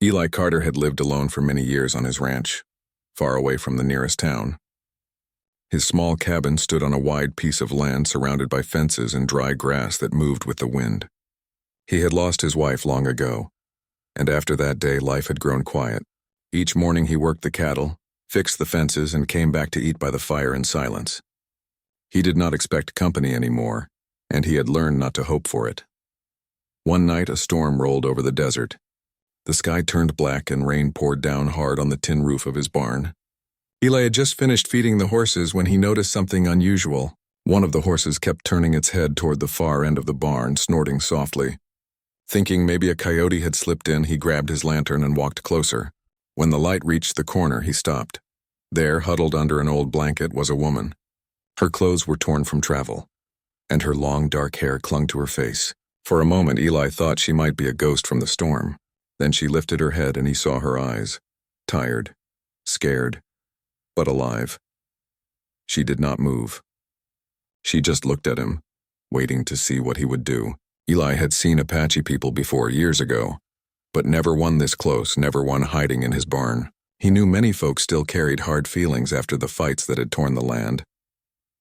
Eli Carter had lived alone for many years on his ranch, far away from the nearest town. His small cabin stood on a wide piece of land surrounded by fences and dry grass that moved with the wind. He had lost his wife long ago, and after that day life had grown quiet. Each morning he worked the cattle, fixed the fences, and came back to eat by the fire in silence. He did not expect company anymore, and he had learned not to hope for it. One night a storm rolled over the desert. The sky turned black and rain poured down hard on the tin roof of his barn. Eli had just finished feeding the horses when he noticed something unusual. One of the horses kept turning its head toward the far end of the barn, snorting softly. Thinking maybe a coyote had slipped in, he grabbed his lantern and walked closer. When the light reached the corner, he stopped. There, huddled under an old blanket, was a woman. Her clothes were torn from travel, and her long dark hair clung to her face. For a moment, Eli thought she might be a ghost from the storm. Then she lifted her head and he saw her eyes, tired, scared, but alive. She did not move. She just looked at him, waiting to see what he would do. Eli had seen Apache people before years ago, but never one this close, never one hiding in his barn. He knew many folks still carried hard feelings after the fights that had torn the land.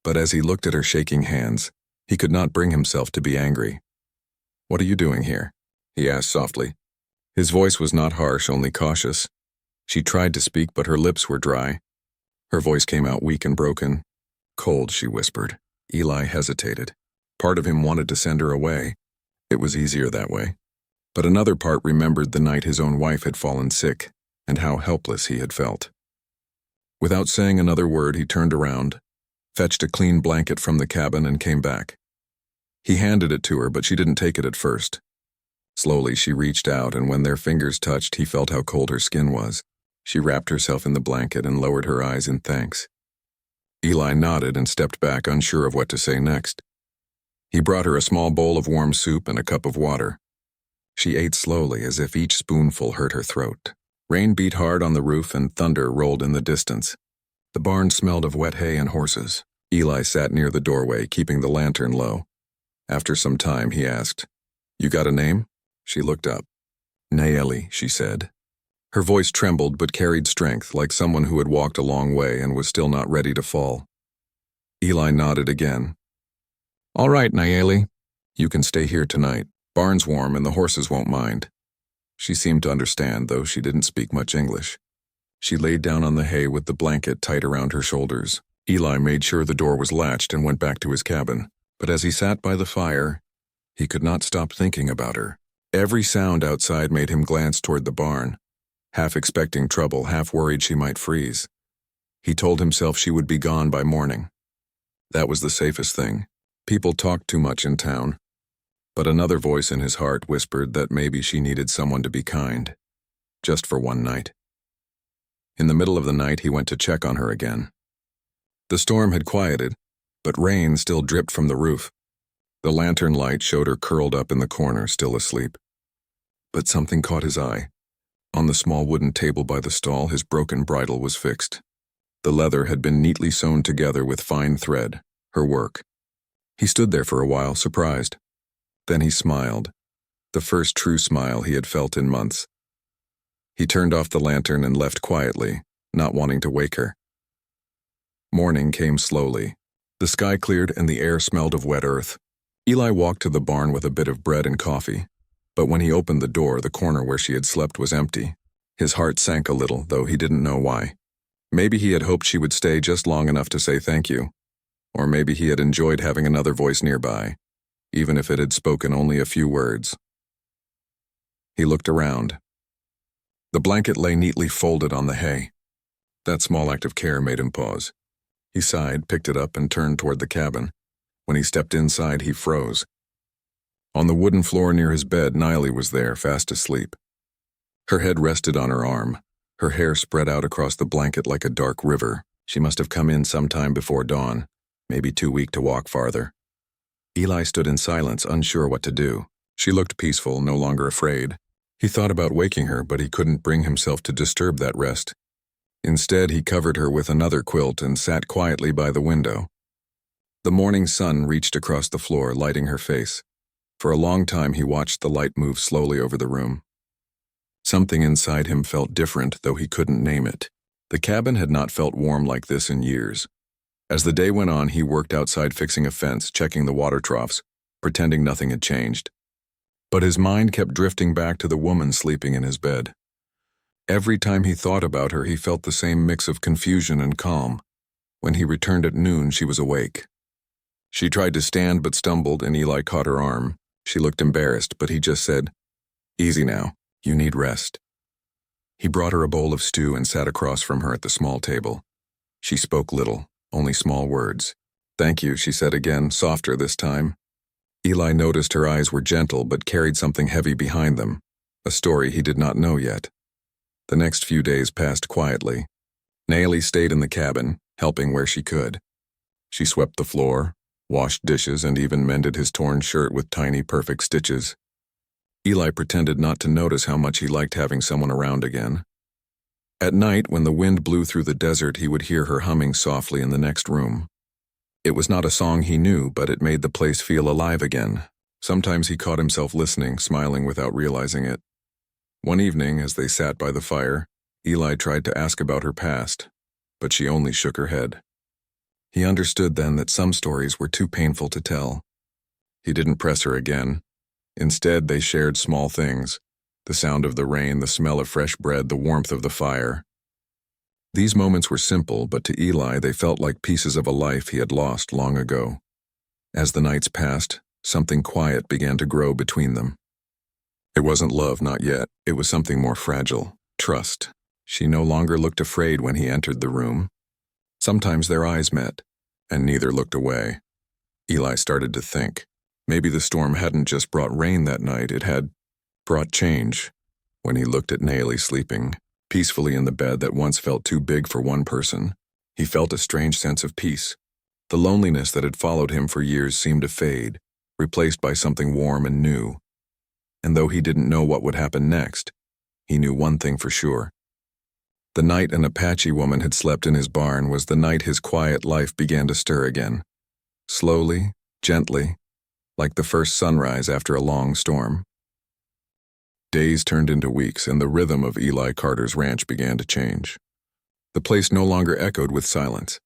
But as he looked at her shaking hands, he could not bring himself to be angry. "What are you doing here?" he asked softly. His voice was not harsh, only cautious. She tried to speak, but her lips were dry. Her voice came out weak and broken. "Cold," she whispered. Eli hesitated. Part of him wanted to send her away. It was easier that way. But another part remembered the night his own wife had fallen sick, and how helpless he had felt. Without saying another word, he turned around, fetched a clean blanket from the cabin, and came back. He handed it to her, but she didn't take it at first. Slowly she reached out, and when their fingers touched, he felt how cold her skin was. She wrapped herself in the blanket and lowered her eyes in thanks. Eli nodded and stepped back, unsure of what to say next. He brought her a small bowl of warm soup and a cup of water. She ate slowly, as if each spoonful hurt her throat. Rain beat hard on the roof and thunder rolled in the distance. The barn smelled of wet hay and horses. Eli sat near the doorway, keeping the lantern low. After some time, he asked, "You got a name?" She looked up. "Nayeli," she said. Her voice trembled but carried strength, like someone who had walked a long way and was still not ready to fall. Eli nodded again. "All right, Nayeli. You can stay here tonight. Barn's warm and the horses won't mind." She seemed to understand, though she didn't speak much English. She laid down on the hay with the blanket tight around her shoulders. Eli made sure the door was latched and went back to his cabin. But as he sat by the fire, he could not stop thinking about her. Every sound outside made him glance toward the barn, half expecting trouble, half worried she might freeze. He told himself she would be gone by morning. That was the safest thing. People talked too much in town. But another voice in his heart whispered that maybe she needed someone to be kind, just for one night. In the middle of the night, he went to check on her again. The storm had quieted, but rain still dripped from the roof. The lantern light showed her curled up in the corner, still asleep. But something caught his eye. On the small wooden table by the stall, his broken bridle was fixed. The leather had been neatly sewn together with fine thread, her work. He stood there for a while, surprised. Then he smiled, the first true smile he had felt in months. He turned off the lantern and left quietly, not wanting to wake her. Morning came slowly. The sky cleared and the air smelled of wet earth. Eli walked to the barn with a bit of bread and coffee, but when he opened the door, the corner where she had slept was empty. His heart sank a little, though he didn't know why. Maybe he had hoped she would stay just long enough to say thank you, or maybe he had enjoyed having another voice nearby, even if it had spoken only a few words. He looked around. The blanket lay neatly folded on the hay. That small act of care made him pause. He sighed, picked it up, and turned toward the cabin. When he stepped inside, he froze. On the wooden floor near his bed, Nayeli was there, fast asleep. Her head rested on her arm, her hair spread out across the blanket like a dark river. She must have come in sometime before dawn, maybe too weak to walk farther. Eli stood in silence, unsure what to do. She looked peaceful, no longer afraid. He thought about waking her, but he couldn't bring himself to disturb that rest. Instead, he covered her with another quilt and sat quietly by the window. The morning sun reached across the floor, lighting her face. For a long time, he watched the light move slowly over the room. Something inside him felt different, though he couldn't name it. The cabin had not felt warm like this in years. As the day went on, he worked outside fixing a fence, checking the water troughs, pretending nothing had changed. But his mind kept drifting back to the woman sleeping in his bed. Every time he thought about her, he felt the same mix of confusion and calm. When he returned at noon, she was awake. She tried to stand but stumbled, and Eli caught her arm. She looked embarrassed, but he just said, "Easy now, you need rest." He brought her a bowl of stew and sat across from her at the small table. She spoke little, only small words. "Thank you," she said again, softer this time. Eli noticed her eyes were gentle but carried something heavy behind them, a story he did not know yet. The next few days passed quietly. Naomi stayed in the cabin, helping where she could. She swept the floor, washed dishes, and even mended his torn shirt with tiny, perfect stitches. Eli pretended not to notice how much he liked having someone around again. At night, when the wind blew through the desert, he would hear her humming softly in the next room. It was not a song he knew, but it made the place feel alive again. Sometimes he caught himself listening, smiling without realizing it. One evening, as they sat by the fire, Eli tried to ask about her past, but she only shook her head. He understood then that some stories were too painful to tell. He didn't press her again. Instead, they shared small things: the sound of the rain, the smell of fresh bread, the warmth of the fire. These moments were simple, but to Eli they felt like pieces of a life he had lost long ago. As the nights passed, something quiet began to grow between them. It wasn't love, not yet. It was something more fragile: trust. She no longer looked afraid when he entered the room. Sometimes their eyes met, and neither looked away. Eli started to think. Maybe the storm hadn't just brought rain that night, it had brought change. When he looked at Naomi sleeping peacefully in the bed that once felt too big for one person, he felt a strange sense of peace. The loneliness that had followed him for years seemed to fade, replaced by something warm and new. And though he didn't know what would happen next, he knew one thing for sure. The night an Apache woman had slept in his barn was the night his quiet life began to stir again. Slowly, gently, like the first sunrise after a long storm. Days turned into weeks, and the rhythm of Eli Carter's ranch began to change. The place no longer echoed with silence.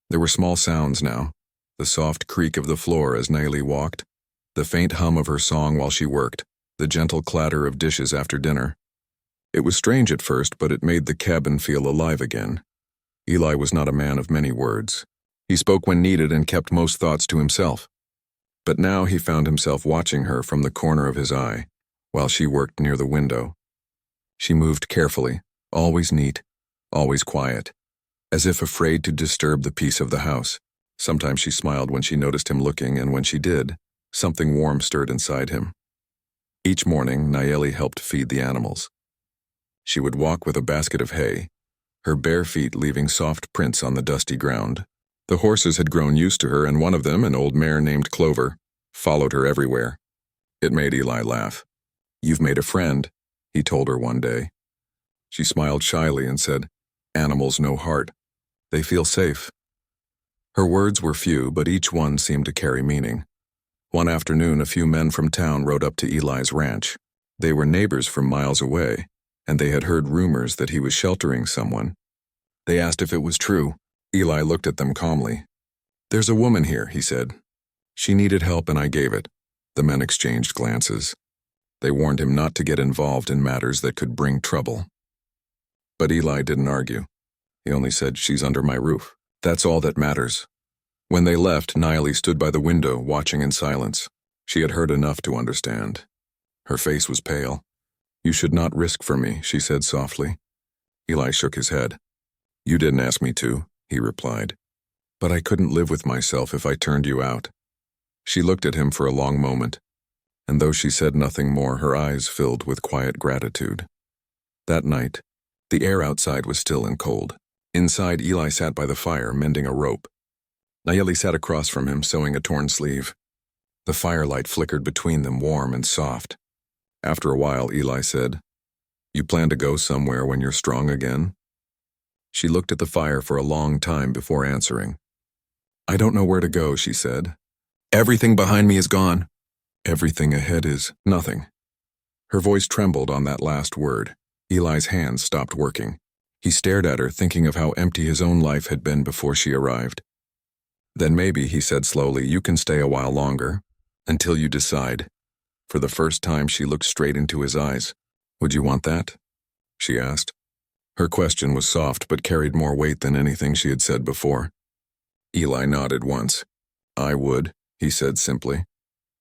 There were small sounds now: the soft creak of the floor as Naomi walked, the faint hum of her song while she worked, the gentle clatter of dishes after dinner. It was strange at first, but it made the cabin feel alive again. Eli was not a man of many words. He spoke when needed and kept most thoughts to himself. But now he found himself watching her from the corner of his eye, while she worked near the window. She moved carefully, always neat, always quiet, as if afraid to disturb the peace of the house. Sometimes she smiled when she noticed him looking, and when she did, something warm stirred inside him. Each morning, Naomi helped feed the animals. She would walk with a basket of hay, her bare feet leaving soft prints on the dusty ground. The horses had grown used to her, and one of them, an old mare named Clover, followed her everywhere. It made Eli laugh. "You've made a friend," he told her one day. She smiled shyly and said, "Animals know heart. They feel safe." Her words were few, but each one seemed to carry meaning. One afternoon, a few men from town rode up to Eli's ranch. They were neighbors from miles away, and they had heard rumors that he was sheltering someone. They asked if it was true. Eli looked at them calmly. "There's a woman here," he said. "She needed help and I gave it." The men exchanged glances. They warned him not to get involved in matters that could bring trouble. But Eli didn't argue. He only said, "She's under my roof. That's all that matters." When they left, Naomi stood by the window, watching in silence. She had heard enough to understand. Her face was pale. "You should not risk for me," she said softly. Eli shook his head. "You didn't ask me to," he replied. "But I couldn't live with myself if I turned you out." She looked at him for a long moment, and though she said nothing more, her eyes filled with quiet gratitude. That night, the air outside was still and cold. Inside, Eli sat by the fire, mending a rope. Naomi sat across from him, sewing a torn sleeve. The firelight flickered between them, warm and soft. After a while, Eli said, "You plan to go somewhere when you're strong again?" She looked at the fire for a long time before answering. "I don't know where to go," she said. "Everything behind me is gone. Everything ahead is nothing." Her voice trembled on that last word. Eli's hands stopped working. He stared at her, thinking of how empty his own life had been before she arrived. Then maybe, he said slowly, you can stay a while longer, until you decide. For the first time, she looked straight into his eyes. Would you want that? She asked. Her question was soft but carried more weight than anything she had said before. Eli nodded once. I would, he said simply.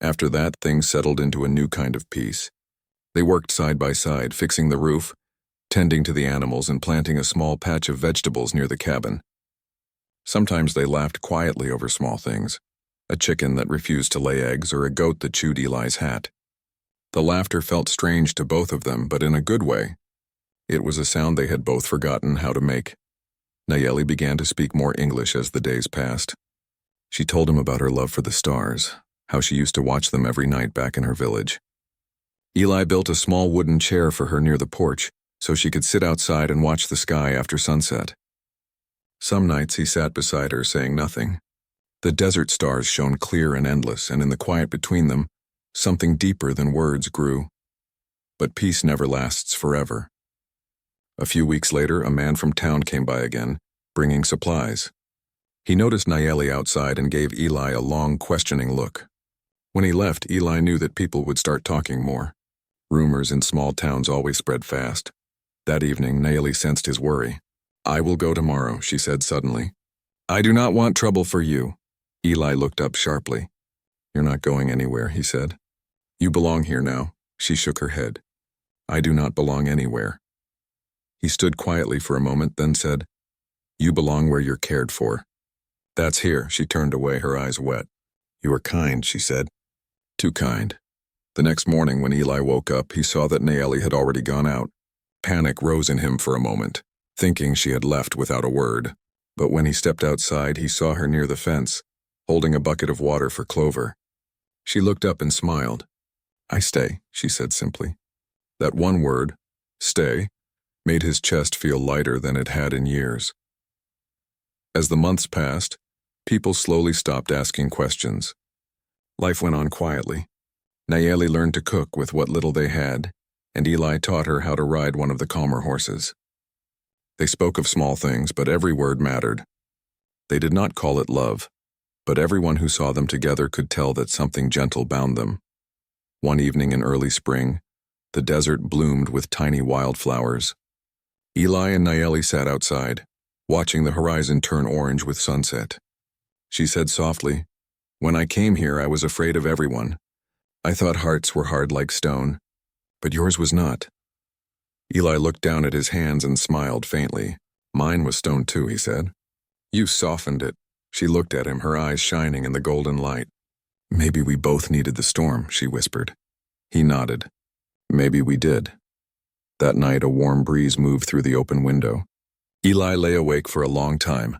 After that, things settled into a new kind of peace. They worked side by side, fixing the roof, tending to the animals, and planting a small patch of vegetables near the cabin. Sometimes they laughed quietly over small things, a chicken that refused to lay eggs or a goat that chewed Eli's hat. The laughter felt strange to both of them, but in a good way. It was a sound they had both forgotten how to make. Nayeli began to speak more English as the days passed. She told him about her love for the stars, how she used to watch them every night back in her village. Eli built a small wooden chair for her near the porch, so she could sit outside and watch the sky after sunset. Some nights he sat beside her, saying nothing. The desert stars shone clear and endless, and in the quiet between them, something deeper than words grew. But peace never lasts forever. A few weeks later, a man from town came by again, bringing supplies. He noticed Nayeli outside and gave Eli a long, questioning look. When he left, Eli knew that people would start talking more. Rumors in small towns always spread fast. That evening, Nayeli sensed his worry. I will go tomorrow, she said suddenly. I do not want trouble for you. Eli looked up sharply. You're not going anywhere, he said. You belong here now. She shook her head. I do not belong anywhere. He stood quietly for a moment, then said, You belong where you're cared for. That's here. She turned away, her eyes wet. You are kind, she said. Too kind. The next morning when Eli woke up, he saw that Nayeli had already gone out. Panic rose in him for a moment, thinking she had left without a word. But when he stepped outside, he saw her near the fence, holding a bucket of water for Clover. She looked up and smiled. I stay, she said simply. That one word, stay, made his chest feel lighter than it had in years. As the months passed, people slowly stopped asking questions. Life went on quietly. Nayeli learned to cook with what little they had, and Eli taught her how to ride one of the calmer horses. They spoke of small things, but every word mattered. They did not call it love, but everyone who saw them together could tell that something gentle bound them. One evening in early spring, the desert bloomed with tiny wildflowers. Eli and Nayeli sat outside, watching the horizon turn orange with sunset. She said softly, When I came here, I was afraid of everyone. I thought hearts were hard like stone, but yours was not. Eli looked down at his hands and smiled faintly. Mine was stone too, he said. You softened it. She looked at him, her eyes shining in the golden light. Maybe we both needed the storm, she whispered. He nodded. Maybe we did. That night, a warm breeze moved through the open window. Eli lay awake for a long time,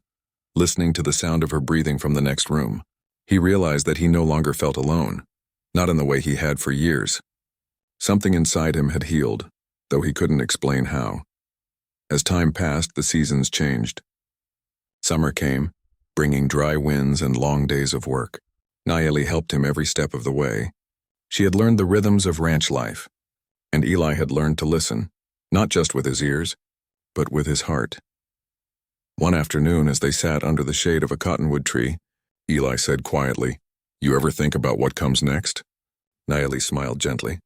listening to the sound of her breathing from the next room. He realized that he no longer felt alone, not in the way he had for years. Something inside him had healed, though he couldn't explain how. As time passed, the seasons changed. Summer came, bringing dry winds and long days of work. Nayeli helped him every step of the way. She had learned the rhythms of ranch life, and Eli had learned to listen, not just with his ears, but with his heart. One afternoon, as they sat under the shade of a cottonwood tree, Eli said quietly, You ever think about what comes next? Nayeli smiled gently.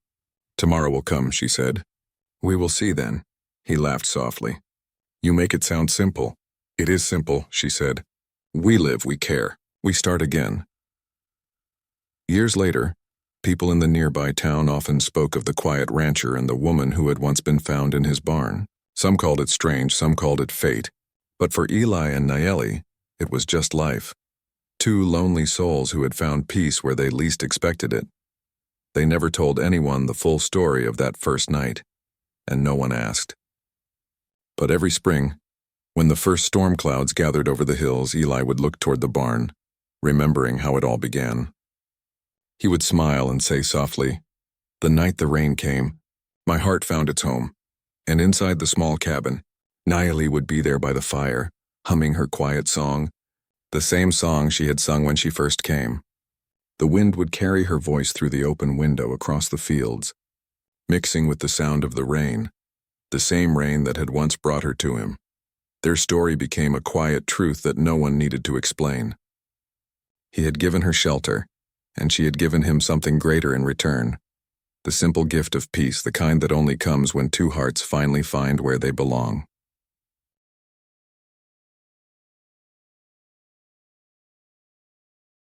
Tomorrow will come, she said. We will see then. He laughed softly. You make it sound simple. It is simple, she said. We live, we care. We start again. Years later, people in the nearby town often spoke of the quiet rancher and the woman who had once been found in his barn. Some called it strange, some called it fate. But for Eli and Nayeli, it was just life. Two lonely souls who had found peace where they least expected it. They never told anyone the full story of that first night, and no one asked. But every spring, when the first storm clouds gathered over the hills, Eli would look toward the barn, remembering how it all began. He would smile and say softly, The night the rain came, my heart found its home, and inside the small cabin, Nayeli would be there by the fire, humming her quiet song, the same song she had sung when she first came. The wind would carry her voice through the open window across the fields, mixing with the sound of the rain, the same rain that had once brought her to him. Their story became a quiet truth that no one needed to explain. He had given her shelter, and she had given him something greater in return. The simple gift of peace, the kind that only comes when two hearts finally find where they belong.